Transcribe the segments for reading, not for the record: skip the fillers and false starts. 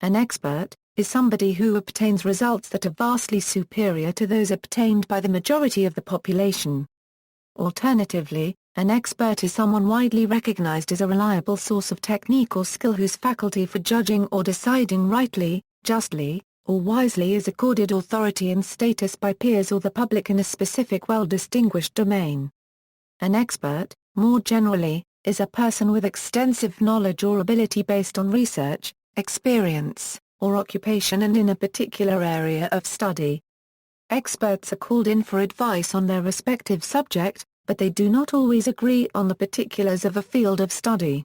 An expert is somebody who obtains results that are vastly superior to those obtained by the majority of the population. Alternatively, an expert is someone widely recognized as a reliable source of technique or skill whose faculty for judging or deciding rightly, justly, or wisely is accorded authority and status by peers or the public in a specific well-distinguished domain. An expert, more generally, is a person with extensive knowledge or ability based on research, experience, or occupation and in a particular area of study. Experts are called in for advice on their respective subject, but they do not always agree on the particulars of a field of study.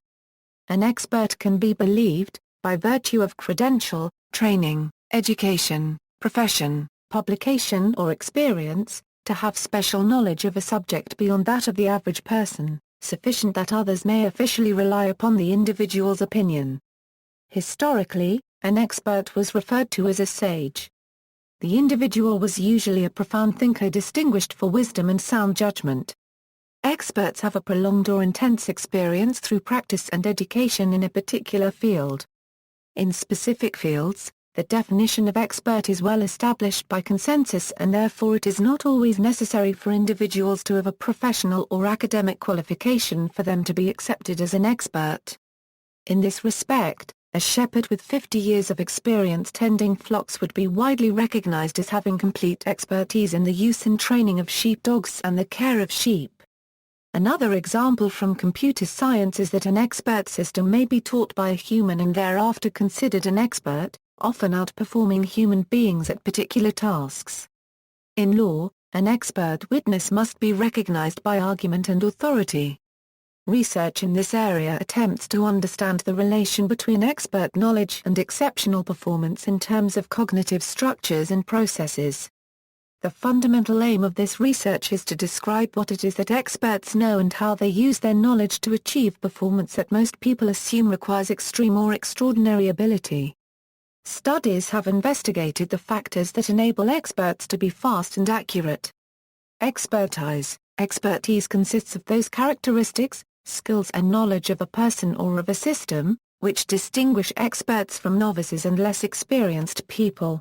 An expert can be believed, by virtue of credential, training, education, profession, publication or experience, to have special knowledge of a subject beyond that of the average person, sufficient that others may officially rely upon the individual's opinion. Historically, an expert was referred to as a sage. The individual was usually a profound thinker distinguished for wisdom and sound judgment. Experts have a prolonged or intense experience through practice and education in a particular field. In specific fields, the definition of expert is well established by consensus and therefore it is not always necessary for individuals to have a professional or academic qualification for them to be accepted as an expert. In this respect, a shepherd with 50 years of experience tending flocks would be widely recognized as having complete expertise in the use and training of sheepdogs and the care of sheep. Another example from computer science is that an expert system may be taught by a human and thereafter considered an expert, often outperforming human beings at particular tasks. In law, an expert witness must be recognized by argument and authority. Research in this area attempts to understand the relation between expert knowledge and exceptional performance in terms of cognitive structures and processes. The fundamental aim of this research is to describe what it is that experts know and how they use their knowledge to achieve performance that most people assume requires extreme or extraordinary ability. Studies have investigated the factors that enable experts to be fast and accurate. Expertise consists of those characteristics, skills and knowledge of a person or of a system, which distinguish experts from novices and less experienced people.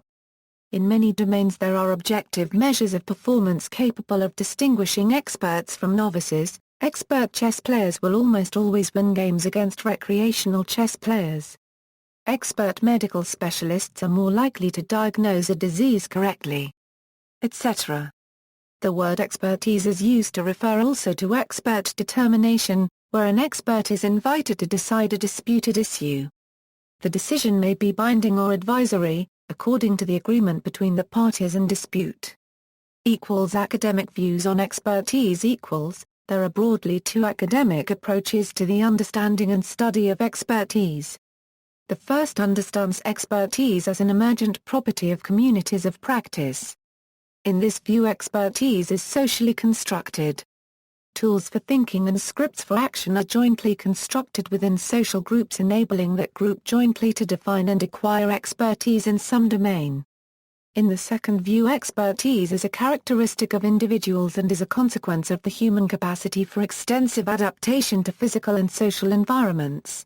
In many domains there are objective measures of performance capable of distinguishing experts from novices. Expert chess players will almost always win games against recreational chess players. Expert medical specialists are more likely to diagnose a disease correctly, etc. The word expertise is used to refer also to expert determination, where an expert is invited to decide a disputed issue. The decision may be binding or advisory, according to the agreement between the parties in dispute. Academic views on expertise. There are broadly two academic approaches to the understanding and study of expertise. The first understands expertise as an emergent property of communities of practice. In this view, expertise is socially constructed. Tools for thinking and scripts for action are jointly constructed within social groups, enabling that group jointly to define and acquire expertise in some domain. In the second view, expertise is a characteristic of individuals and is a consequence of the human capacity for extensive adaptation to physical and social environments.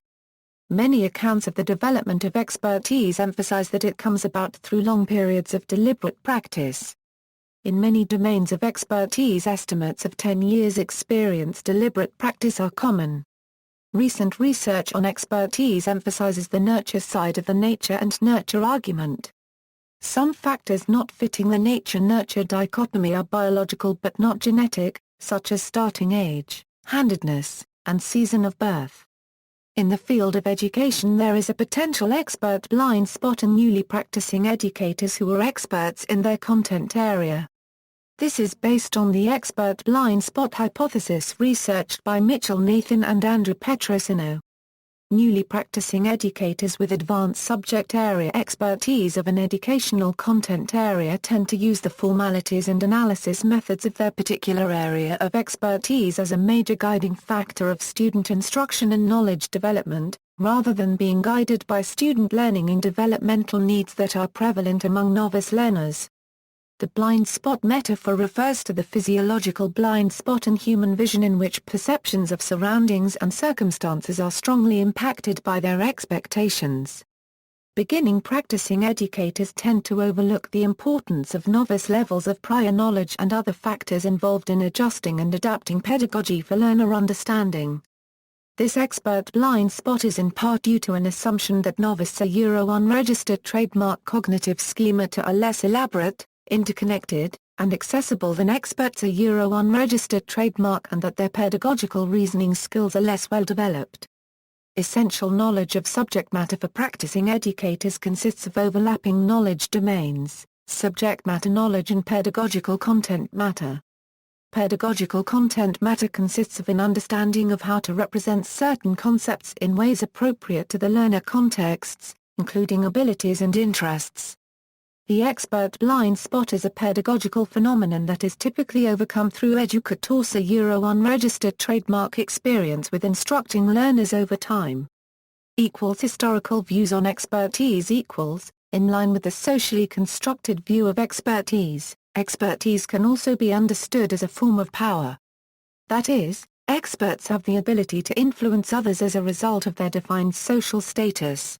Many accounts of the development of expertise emphasize that it comes about through long periods of deliberate practice. In many domains of expertise, estimates of 10 years' experience deliberate practice are common. Recent research on expertise emphasizes the nurture side of the nature and nurture argument. Some factors not fitting the nature-nurture dichotomy are biological but not genetic, such as starting age, handedness, and season of birth. In the field of education there is a potential expert blind spot in newly practicing educators who are experts in their content area. This is based on the expert blind spot hypothesis researched by Mitchell Nathan and Andrew Petrosino. Newly practicing educators with advanced subject area expertise of an educational content area tend to use the formalities and analysis methods of their particular area of expertise as a major guiding factor of student instruction and knowledge development, rather than being guided by student learning and developmental needs that are prevalent among novice learners. The blind spot metaphor refers to the physiological blind spot in human vision in which perceptions of surroundings and circumstances are strongly impacted by their expectations. Beginning practicing educators tend to overlook the importance of novice levels of prior knowledge and other factors involved in adjusting and adapting pedagogy for learner understanding. This expert blind spot is in part due to an assumption that novice unregistered trademark cognitive schemata are less elaborate, interconnected, and accessible than experts unregistered trademark, and that their pedagogical reasoning skills are less well developed. Essential knowledge of subject matter for practicing educators consists of overlapping knowledge domains, subject matter knowledge and pedagogical content matter. Pedagogical content matter consists of an understanding of how to represent certain concepts in ways appropriate to the learner contexts, including abilities and interests. The expert blind spot is a pedagogical phenomenon that is typically overcome through educators unregistered trademark experience with instructing learners over time. Historical views on expertise. In line with the socially constructed view of expertise, expertise can also be understood as a form of power. That is, experts have the ability to influence others as a result of their defined social status.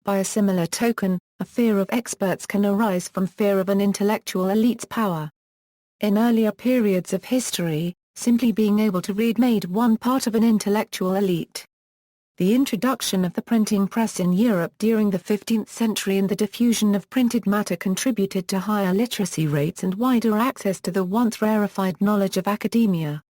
By a similar token, a fear of experts can arise from fear of an intellectual elite's power. In earlier periods of history, simply being able to read made one part of an intellectual elite. The introduction of the printing press in Europe during the 15th century and the diffusion of printed matter contributed to higher literacy rates and wider access to the once rarefied knowledge of academia.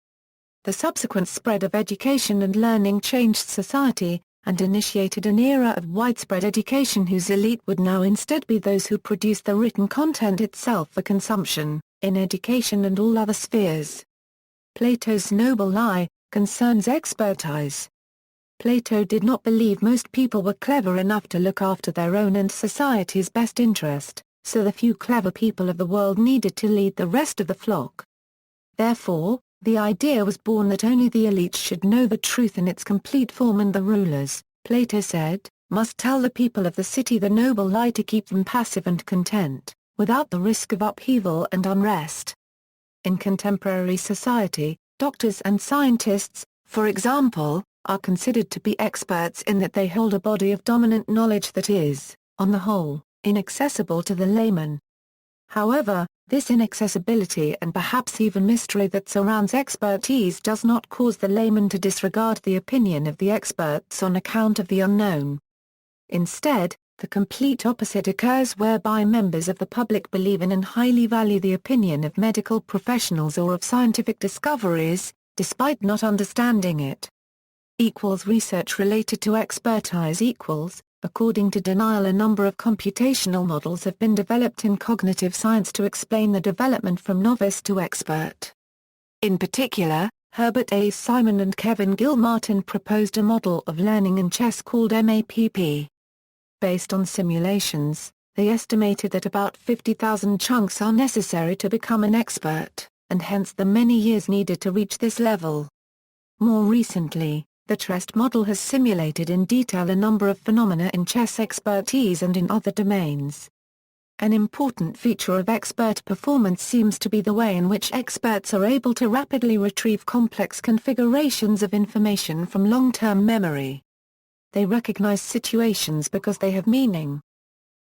The subsequent spread of education and learning changed society, and initiated an era of widespread education whose elite would now instead be those who produce the written content itself for consumption, in education and all other spheres. Plato's noble lie concerns expertise. Plato did not believe most people were clever enough to look after their own and society's best interest, so the few clever people of the world needed to lead the rest of the flock. Therefore, the idea was born that only the elite should know the truth in its complete form, and the rulers, Plato said, must tell the people of the city the noble lie to keep them passive and content, without the risk of upheaval and unrest. In contemporary society, doctors and scientists, for example, are considered to be experts in that they hold a body of dominant knowledge that is, on the whole, inaccessible to the layman. However, this inaccessibility and perhaps even mystery that surrounds expertise does not cause the layman to disregard the opinion of the experts on account of the unknown. Instead, the complete opposite occurs, whereby members of the public believe in and highly value the opinion of medical professionals or of scientific discoveries, despite not understanding it. Research related to expertise. According to Denial, a number of computational models have been developed in cognitive science to explain the development from novice to expert. In particular, Herbert A. Simon and Kevin Gilmartin proposed a model of learning in chess called MAPP. Based on simulations, they estimated that about 50,000 chunks are necessary to become an expert, and hence the many years needed to reach this level. More recently, the TREST model has simulated in detail a number of phenomena in chess expertise and in other domains. An important feature of expert performance seems to be the way in which experts are able to rapidly retrieve complex configurations of information from long-term memory. They recognize situations because they have meaning.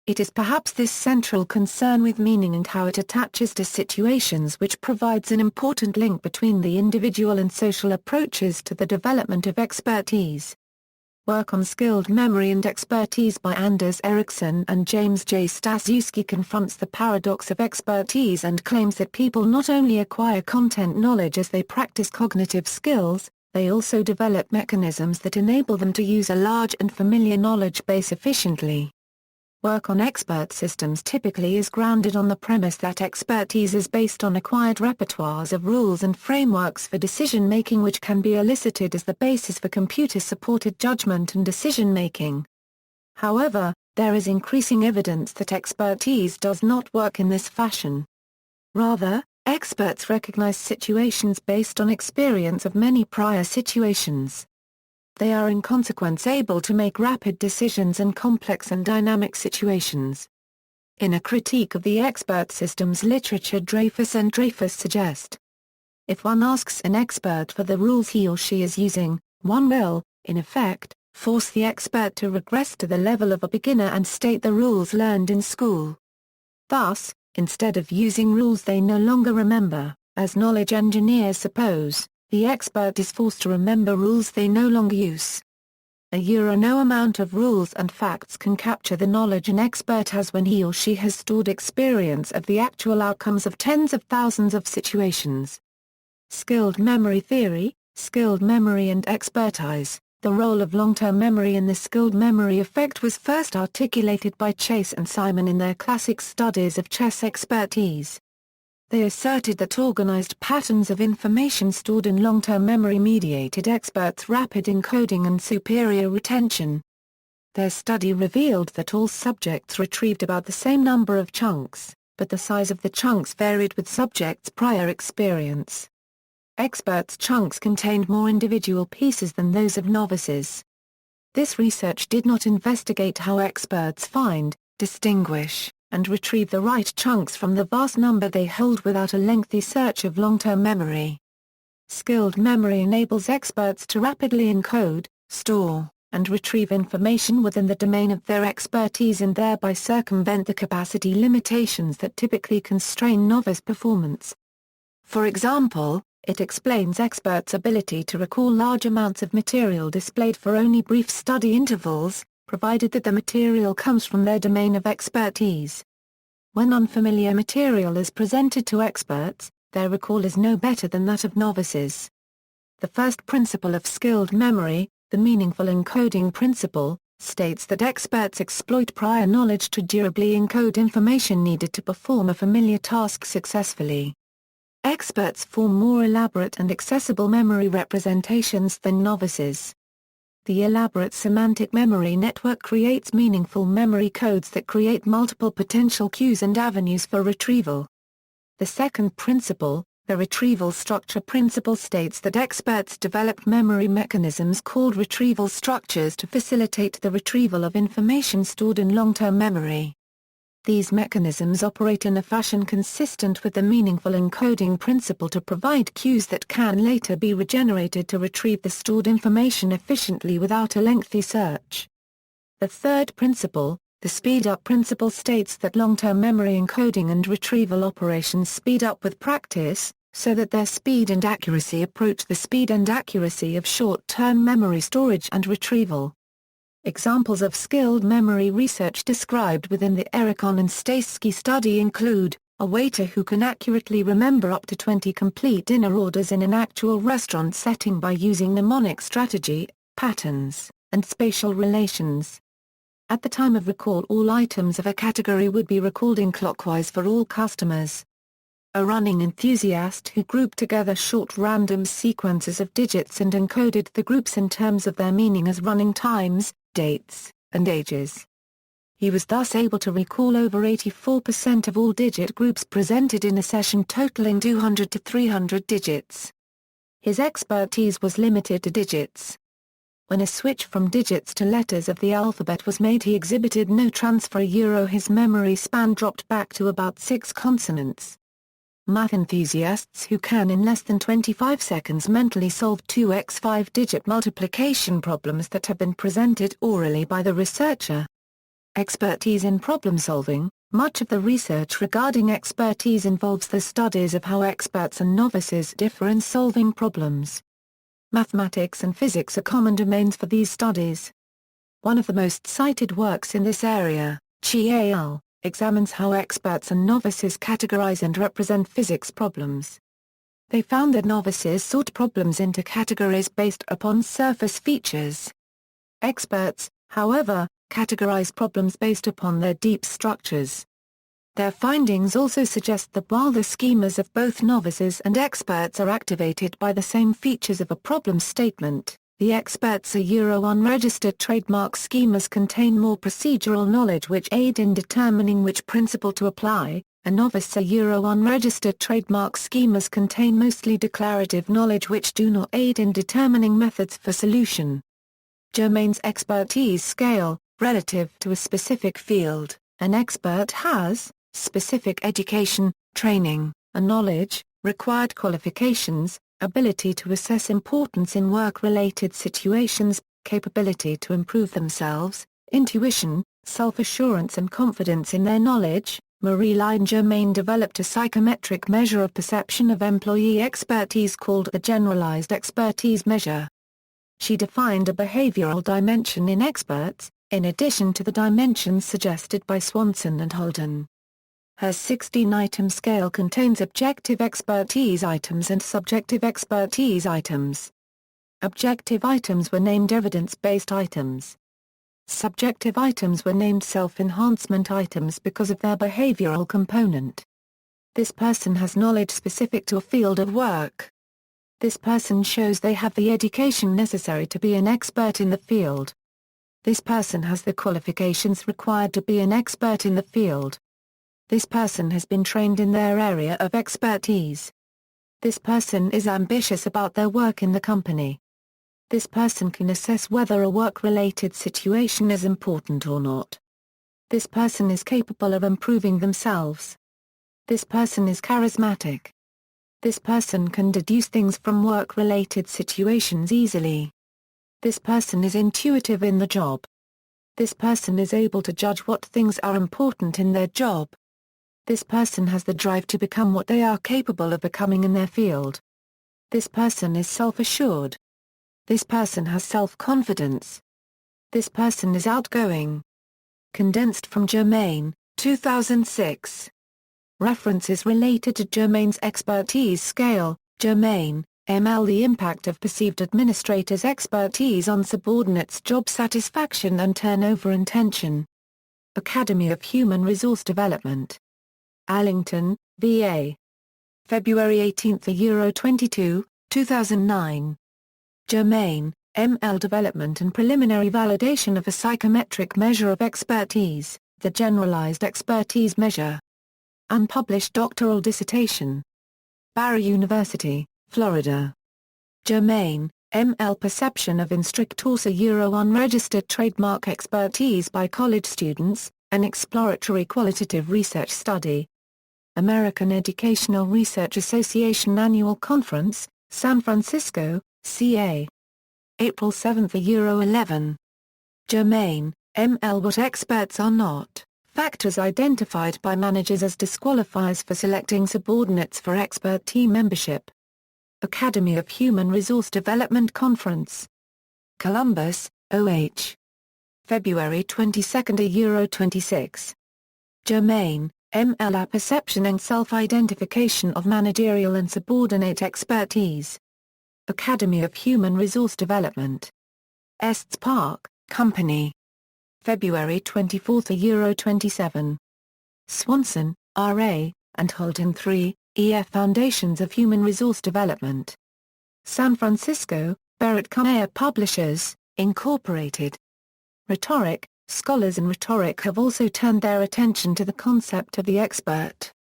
It is perhaps this central concern with meaning and how it attaches to situations which provides an important link between the individual and social approaches to the development of expertise. Work on skilled memory and expertise by Anders Ericsson and James J. Staszewski confronts the paradox of expertise and claims that people not only acquire content knowledge as they practice cognitive skills, they also develop mechanisms that enable them to use a large and familiar knowledge base efficiently. Work on expert systems typically is grounded on the premise that expertise is based on acquired repertoires of rules and frameworks for decision-making which can be elicited as the basis for computer-supported judgment and decision-making. However, there is increasing evidence that expertise does not work in this fashion. Rather, experts recognize situations based on experience of many prior situations. They are in consequence able to make rapid decisions in complex and dynamic situations. In a critique of the expert systems literature, Dreyfus and Dreyfus suggest, if one asks an expert for the rules he or she is using, one will, in effect, force the expert to regress to the level of a beginner and state the rules learned in school. Thus, instead of using rules they no longer remember, as knowledge engineers suppose, the expert is forced to remember rules they no longer use. No amount of rules and facts can capture the knowledge an expert has when he or she has stored experience of the actual outcomes of tens of thousands of situations. Skilled memory theory, skilled memory and expertise. The role of long-term memory in the skilled memory effect was first articulated by Chase and Simon in their classic studies of chess expertise. They asserted that organized patterns of information stored in long-term memory mediated experts' rapid encoding and superior retention. Their study revealed that all subjects retrieved about the same number of chunks, but the size of the chunks varied with subjects' prior experience. Experts' chunks contained more individual pieces than those of novices. This research did not investigate how experts find, distinguish, and retrieve the right chunks from the vast number they hold without a lengthy search of long-term memory. Skilled memory enables experts to rapidly encode, store, and retrieve information within the domain of their expertise and thereby circumvent the capacity limitations that typically constrain novice performance. For example, it explains experts' ability to recall large amounts of material displayed for only brief study intervals, provided that the material comes from their domain of expertise. When unfamiliar material is presented to experts, their recall is no better than that of novices. The first principle of skilled memory, the meaningful encoding principle, states that experts exploit prior knowledge to durably encode information needed to perform a familiar task successfully. Experts form more elaborate and accessible memory representations than novices. The elaborate semantic memory network creates meaningful memory codes that create multiple potential cues and avenues for retrieval. The second principle, the retrieval structure principle, states that experts develop memory mechanisms called retrieval structures to facilitate the retrieval of information stored in long-term memory. These mechanisms operate in a fashion consistent with the meaningful encoding principle to provide cues that can later be regenerated to retrieve the stored information efficiently without a lengthy search. The third principle, the speed-up principle, states that long-term memory encoding and retrieval operations speed up with practice, so that their speed and accuracy approach the speed and accuracy of short-term memory storage and retrieval. Examples of skilled memory research described within the Ericon and Staysky study include, a waiter who can accurately remember up to 20 complete dinner orders in an actual restaurant setting by using mnemonic strategy, patterns, and spatial relations. At the time of recall, all items of a category would be recalled in clockwise for all customers. A running enthusiast who grouped together short random sequences of digits and encoded the groups in terms of their meaning as running times, dates, and ages. He was thus able to recall over 84% of all digit groups presented in a session totaling 200 to 300 digits. His expertise was limited to digits. When a switch from digits to letters of the alphabet was made, he exhibited no transfer. His memory span dropped back to about 6 consonants. Math enthusiasts who can in less than 25 seconds mentally solve 2x 5-digit multiplication problems that have been presented orally by the researcher. Expertise in problem solving. Much of the research regarding expertise involves the studies of how experts and novices differ in solving problems. Mathematics and physics are common domains for these studies. One of the most cited works in this area, Chi al. examines how experts and novices categorize and represent physics problems. They found that novices sort problems into categories based upon surface features. Experts, however, categorize problems based upon their deep structures. Their findings also suggest that while the schemas of both novices and experts are activated by the same features of a problem statement, the experts' unregistered trademark schemas contain more procedural knowledge which aid in determining which principle to apply. A novice unregistered trademark schemas contain mostly declarative knowledge which do not aid in determining methods for solution. Germain's expertise scale, relative to a specific field. An expert has specific education, training, and knowledge, required qualifications, ability to assess importance in work-related situations, capability to improve themselves, intuition, self-assurance and confidence in their knowledge. Marie-Line Germain developed a psychometric measure of perception of employee expertise called the Generalized Expertise Measure. She defined a behavioral dimension in experts, in addition to the dimensions suggested by Swanson and Holden. Her 16-item scale contains objective expertise items and subjective expertise items. Objective items were named evidence-based items. Subjective items were named self-enhancement items because of their behavioral component. This person has knowledge specific to a field of work. This person shows they have the education necessary to be an expert in the field. This person has the qualifications required to be an expert in the field. This person has been trained in their area of expertise. This person is ambitious about their work in the company. This person can assess whether a work-related situation is important or not. This person is capable of improving themselves. This person is charismatic. This person can deduce things from work-related situations easily. This person is intuitive in the job. This person is able to judge what things are important in their job. This person has the drive to become what they are capable of becoming in their field. This person is self-assured. This person has self-confidence. This person is outgoing. Condensed from Germain, 2006. References related to Germain's expertise scale. Germain, M.L. The impact of perceived administrators' expertise on subordinates' job satisfaction and turnover intention. Academy of Human Resource Development. Allington, V.A. February 18, 22, 2009. Germain, M.L. Development and Preliminary Validation of a Psychometric Measure of Expertise, the Generalized Expertise Measure. Unpublished doctoral dissertation. Barry University, Florida. Germain, M.L. Perception of Instructors Unregistered Trademark Expertise by College Students, an Exploratory Qualitative Research Study. American Educational Research Association Annual Conference, San Francisco, CA. April 7, 11. Germain, M.L. What experts are not. Factors identified by managers as disqualifiers for selecting subordinates for expert team membership. Academy of Human Resource Development Conference. Columbus, OH. February 22, 26. Germain, M.L. A Perception and Self-Identification of Managerial and Subordinate Expertise. Academy of Human Resource Development. Estes Park, Company. February 24, 27. Swanson, R.A., and Holden 3, E.F. Foundations of Human Resource Development. San Francisco, Berrett-Kameya Publishers, Incorporated. Rhetoric. Scholars in rhetoric have also turned their attention to the concept of the expert.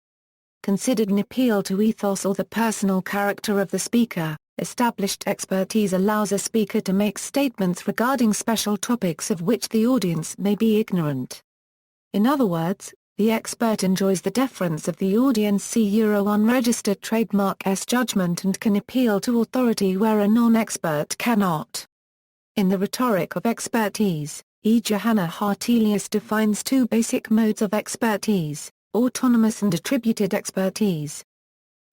Considered an appeal to ethos or the personal character of the speaker, established expertise allows a speaker to make statements regarding special topics of which the audience may be ignorant. In other words, the expert enjoys the deference of the audience unregistered trademark's judgment and can appeal to authority where a non-expert cannot. In the rhetoric of expertise, E. Johanna Hartelius defines two basic modes of expertise, autonomous and attributed expertise.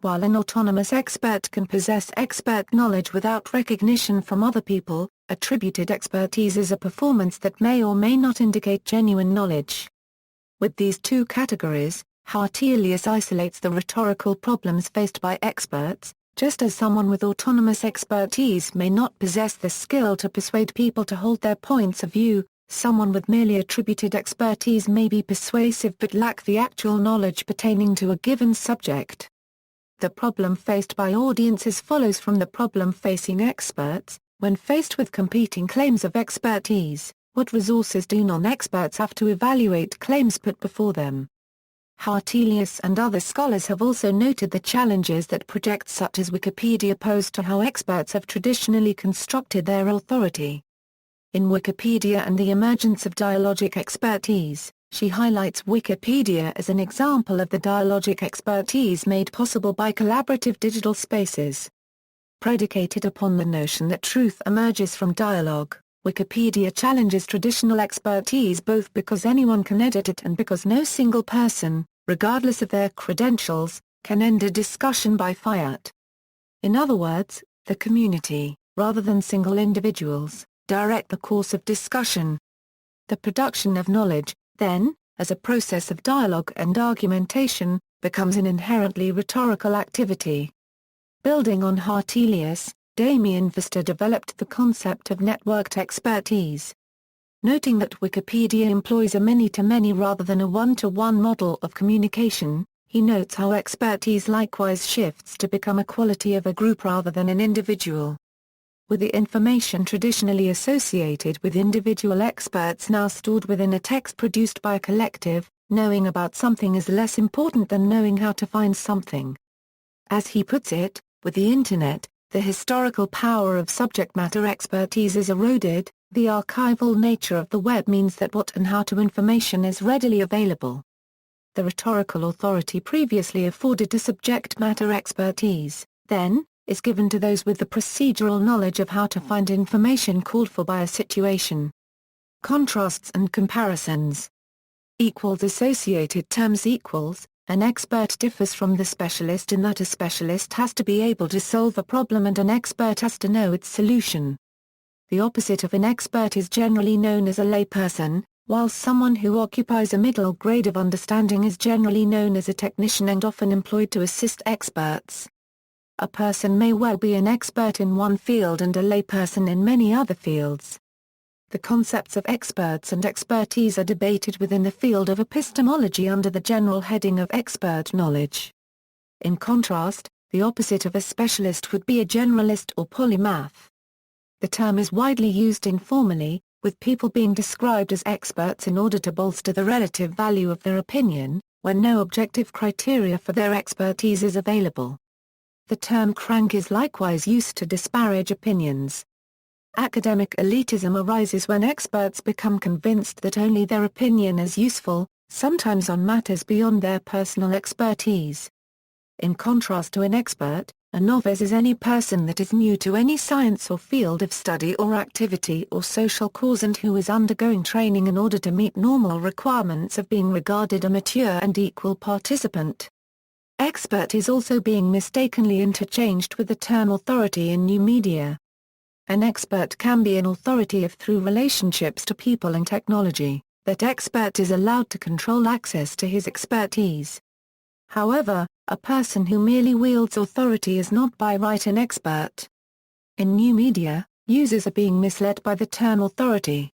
While an autonomous expert can possess expert knowledge without recognition from other people, attributed expertise is a performance that may or may not indicate genuine knowledge. With these two categories, Hartelius isolates the rhetorical problems faced by experts, just as someone with autonomous expertise may not possess the skill to persuade people to hold their points of view. Someone with merely attributed expertise may be persuasive but lack the actual knowledge pertaining to a given subject. The problem faced by audiences follows from the problem facing experts. When faced with competing claims of expertise, what resources do non-experts have to evaluate claims put before them? Hartelius and other scholars have also noted the challenges that projects such as Wikipedia pose to how experts have traditionally constructed their authority. In Wikipedia and the Emergence of Dialogic Expertise, she highlights Wikipedia as an example of the dialogic expertise made possible by collaborative digital spaces. Predicated upon the notion that truth emerges from dialogue, Wikipedia challenges traditional expertise both because anyone can edit it and because no single person, regardless of their credentials, can end a discussion by fiat. In other words, the community, rather than single individuals, direct the course of discussion. The production of knowledge, then, as a process of dialogue and argumentation, becomes an inherently rhetorical activity. Building on Hartelius, Damien Pfister developed the concept of networked expertise. Noting that Wikipedia employs a many-to-many rather than a one-to-one model of communication, he notes how expertise likewise shifts to become a quality of a group rather than an individual. With the information traditionally associated with individual experts now stored within a text produced by a collective, knowing about something is less important than knowing how to find something. As he puts it, with the Internet, the historical power of subject matter expertise is eroded. The archival nature of the web means that what and how to information is readily available. The rhetorical authority previously afforded to subject matter expertise, then, is given to those with the procedural knowledge of how to find information called for by a situation. Contrasts and comparisons. Associated terms equals, an expert differs from the specialist in that a specialist has to be able to solve a problem and an expert has to know its solution. The opposite of an expert is generally known as a layperson, while someone who occupies a middle grade of understanding is generally known as a technician and often employed to assist experts. A person may well be an expert in one field and a layperson in many other fields. The concepts of experts and expertise are debated within the field of epistemology under the general heading of expert knowledge. In contrast, the opposite of a specialist would be a generalist or polymath. The term is widely used informally, with people being described as experts in order to bolster the relative value of their opinion, when no objective criteria for their expertise is available. The term crank is likewise used to disparage opinions. Academic elitism arises when experts become convinced that only their opinion is useful, sometimes on matters beyond their personal expertise. In contrast to an expert, a novice is any person that is new to any science or field of study or activity or social cause and who is undergoing training in order to meet normal requirements of being regarded a mature and equal participant. Expert is also being mistakenly interchanged with the term authority in new media. An expert can be an authority if through relationships to people and technology, that expert is allowed to control access to his expertise. However, a person who merely wields authority is not by right an expert. In new media, users are being misled by the term authority.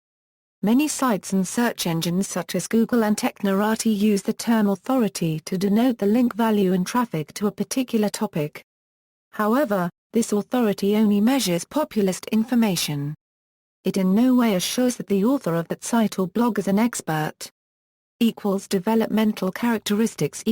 Many sites and search engines such as Google and Technorati use the term authority to denote the link value in traffic to a particular topic. However, this authority only measures populist information. It in no way assures that the author of that site or blog is an expert. Developmental characteristics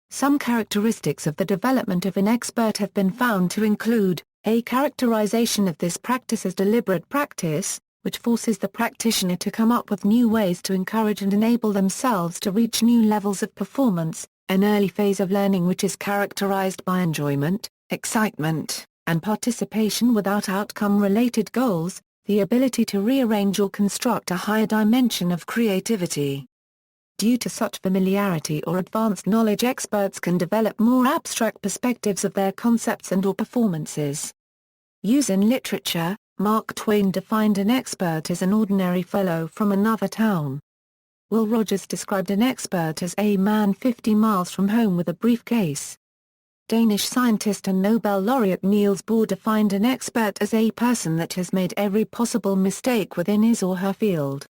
some characteristics of the development of an expert have been found to include, a characterization of this practice as deliberate practice, which forces the practitioner to come up with new ways to encourage and enable themselves to reach new levels of performance, an early phase of learning which is characterized by enjoyment, excitement, and participation without outcome-related goals, the ability to rearrange or construct a higher dimension of creativity. Due to such familiarity or advanced knowledge, experts can develop more abstract perspectives of their concepts and/or performances. Use in literature, Mark Twain defined an expert as an ordinary fellow from another town. Will Rogers described an expert as a man 50 miles from home with a briefcase. Danish scientist and Nobel laureate Niels Bohr defined an expert as a person that has made every possible mistake within his or her field.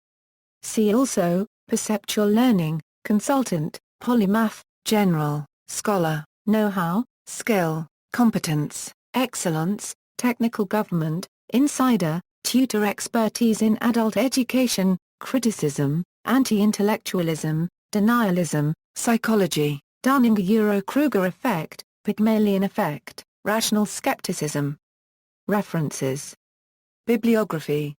See also, perceptual learning, consultant, polymath, general, scholar, know-how, skill, competence, excellence, technical government, insider, tutor, expertise in adult education, criticism, anti-intellectualism, denialism, psychology, Dunning-Kruger effect, Pygmalion effect, rational skepticism. References. Bibliography.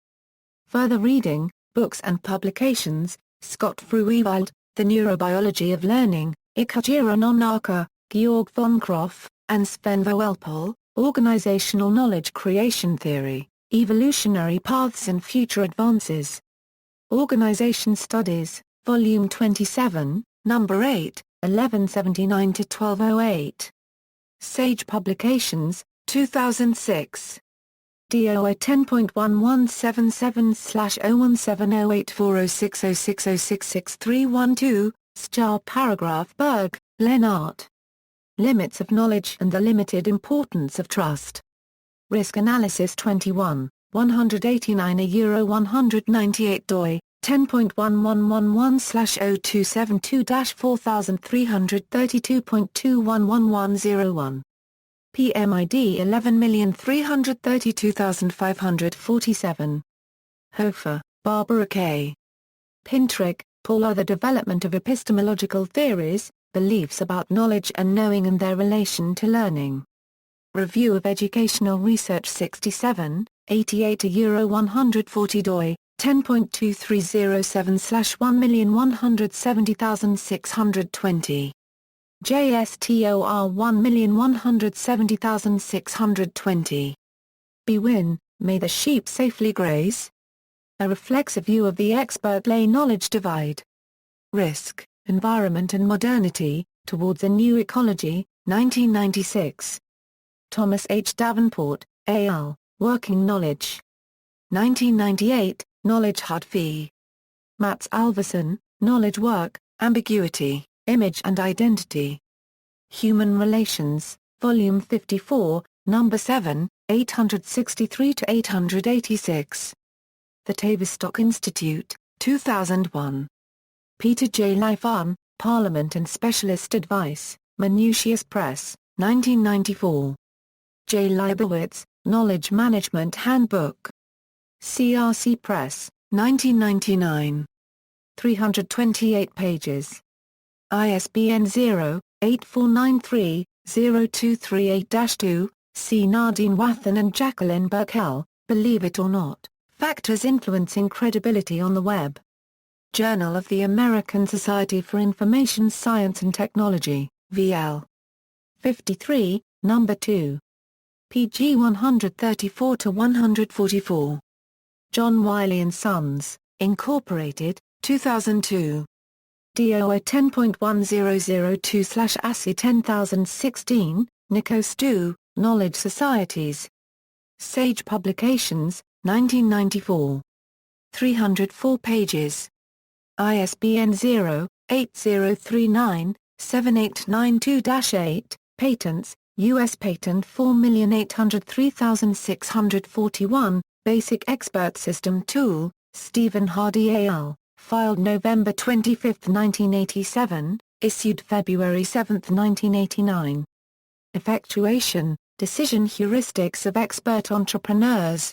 Further reading, books and publications, Scott Fruewald, The Neurobiology of Learning, Ikajira Nonaka, Georg von Kroff, and Sven Voelpel, Organizational Knowledge Creation Theory. Evolutionary Paths and Future Advances. Organization Studies, Volume 27, Number 8, 1179-1208. Sage Publications, 2006. DOI 10.1177/017084060606312, Star Paragraph Berg, Lennart. Limits of Knowledge and the Limited Importance of Trust. Risk Analysis 21, 189 Euro 198 doi, 10.1111/0272-4332.211101. PMID 11332547. Hofer, Barbara K. Pintrick, Paul. The Development of Epistemological Theories, Beliefs about Knowledge and Knowing and Their Relation to Learning. Review of Educational Research 67, 88 Euro 140 doi, 10.2307/1170620. JSTOR 1170620. Bewin, May the Sheep Safely Graze? A reflexive view of the expert-lay knowledge divide. Risk, Environment and Modernity, Towards a New Ecology, 1996. Thomas H. Davenport, A.L., Working Knowledge. 1998, Knowledge Hard Fee. Mats Alvason, Knowledge Work, Ambiguity, Image and Identity. Human Relations, Volume 54, Number 7, 863-886. The Tavistock Institute, 2001. Peter J. Lyfan, Parliament and Specialist Advice, Manutius Press, 1994. J. Leibowitz, Knowledge Management Handbook. CRC Press, 1999. 328 pages. ISBN 0-8493-0238-2, C. Nadine Wathan and Jacqueline Burkell, Believe It or Not, Factors Influencing Credibility on the Web. Journal of the American Society for Information Science and Technology, VL. 53, Number 2. pg 134-144. John Wiley & Sons, Incorporated, 2002. DOI 10.1002/ASCII 10016, Nico Stu, Knowledge Societies. Sage Publications, 1994. 304 pages. ISBN 0-8039-7892-8, Patents, U.S. Patent 4803641, Basic Expert System Tool, Stephen Hardy A.L., filed November 25, 1987, issued February 7, 1989. Effectuation, Decision Heuristics of Expert Entrepreneurs,